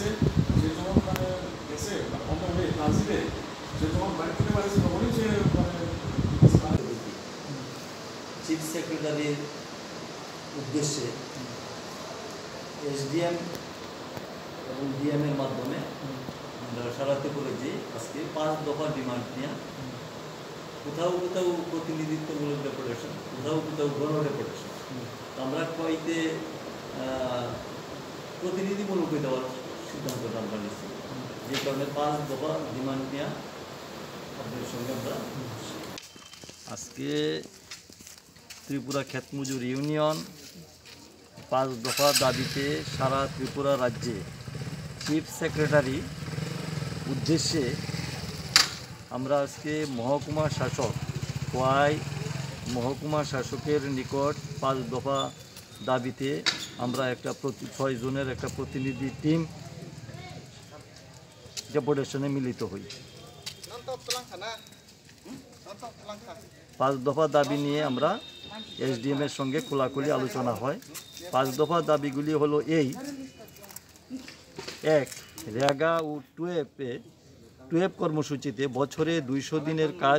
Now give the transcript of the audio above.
এসে সে যখন মানে এসে অন্য হয়ে ট্রানজিটে সে যখন বাড়ি থেকে বাড়িছে তখনই সে মানে চিফ সেক্রেটারির উদ্দেশ্যে এসডিএম এবং ডিএমের মাধ্যমে আমরা সারা ত্রিপুরা যে আজকে 5 দফা ডিমান্ড নিয়ে কোথাও কোথাও প্রতিনিধিত্বমূলক ডেপুটেশন, কোথাও কোথাও গণ ডেপুটেশন, আমরা কয়েকতে প্রতিনিধিমূলক দেওয়ার সিদ্ধান্তটা আমরা নিচ্ছি, যে কারণে 5 দফা ডিমান্ড নিয়ে আপনাদের সঙ্গে আমরা আজকে ত্রিপুরা ক্ষেতমজুর ইউনিয়ন 5 দফা দাবিতে সারা ত্রিপুরা রাজ্যে চিফ সেক্রেটারি উদ্দেশ্যে আমরা আজকে মহকুমা শাসক কোয়াই মহকুমা শাসকের নিকট 5 দফা দাবিতে আমরা একটা 6 জনের একটা প্রতিনিধি টিম ডেপুটেশনে মিলিত হই। 5 দফা দাবি নিয়ে আমরা এসডিএম এর সঙ্গে খোলাখুলি আলোচনা হয়। 5 দফা দাবিগুলি হলো এই: 1, রেগা ও টুয়েপ কর্মসূচিতে বছরে 200 দিনের কাজ